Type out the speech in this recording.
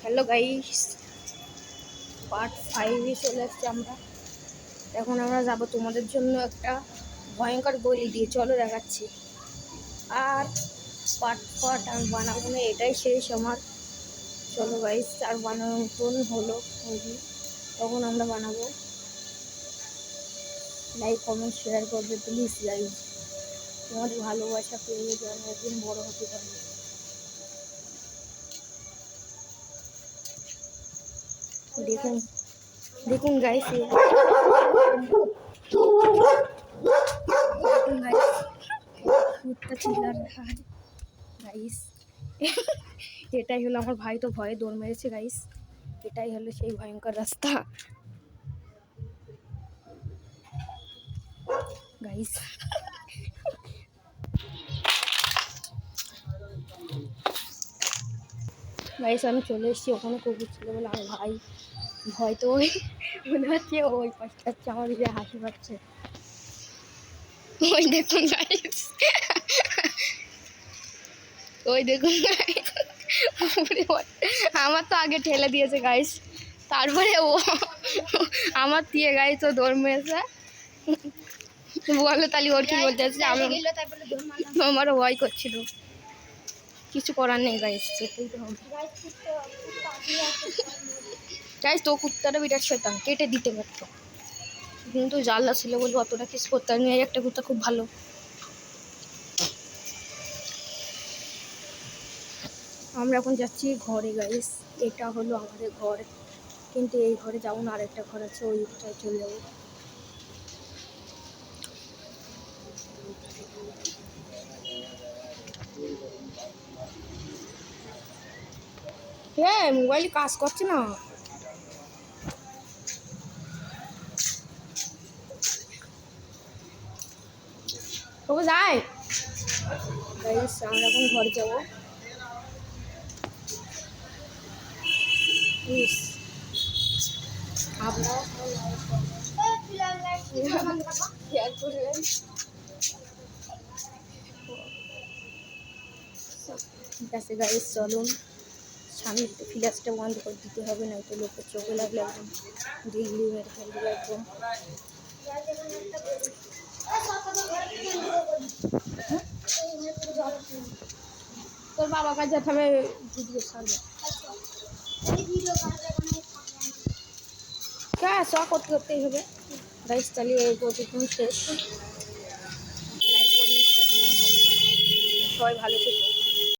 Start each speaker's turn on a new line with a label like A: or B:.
A: Hello guys, part 5-এ চলে আসছি আমরা। এখন আমরা যাব তোমাদের জন্য একটা ভয়ঙ্কর গলি দিয়ে। চলো দেখাচ্ছি। আর পার্ট আমি বানাবো না, এটাই শেষ আমার। চলো গাইস, আর বানানোর মতন হলো তখন আমরা বানাবো। লাইক কমেন্ট শেয়ার করবে প্লিজ গাইস। তোমাদের ভালোবাসা পেয়ে যদি আমি একদিন বড় হতে পারি। দেখুন দেখুন গাইস, গাইস এটাই হলো আমার ভাই, তো ভয়ে দৌড় মেরেছে গাইস। এটাই হলো সেই ভয়ঙ্কর রাস্তা গাইস। গাইস আমি চলে এসেছি, ওখানে কুকুর ছিল বলে আমার ভাই ভয় তো ওই মনে হচ্ছে ওই পাশে যাচ্ছে, আমার দিকে হাসি পাচ্ছে। ওই দেখুন গাইস, ওই দেখুন গাইস, আমার তো আগে ঠেলে দিয়েছে গাইস, তারপরে ও আমার দিয়ে গাইস ও দৌড় মেরেছে। বলো তাহলে ওর কি বলতে আসছে, আমারও ভয় করছিল। কিছু করার নেই গাইস, যেতেই তো হবে গাইস। তো কুত্তাটা বিরাট শয়তান, কেটে দিতে পারতো, কিন্তু জানলা ছিল বলে অতটা কিছু করতে পারিনি। একটা কুত্তা খুব ভালো। আমরা এখন যাচ্ছি ঘরে গাইস। এটা হলো আমাদের ঘর, কিন্তু এই ঘরে যাবো না, আরেকটা ঘর আছে, ওইটায় চলে যাবো। হ্যাঁ, মোবাইল কাজ করছে না। তবে যাই গাইস, আমরা এখন ঘরে যাবো। আপনারা ঠিক আছে গাইস, চলুন। স্বামীর ফ্ল্যাশটা বন্ধ করে দিতে হবে, না তো লোকের চোখে লাগলে একদম দিল্লি মেরে ফেলবে একদম। তোর বাবা কাছে হবে ভিডিও ছাড়বে, হ্যাঁ শখ করতে করতেই হবে গাইস। তাহলে এই প্রতিদিন শেষ। লাইক করুন, সবাই ভালো থেকো।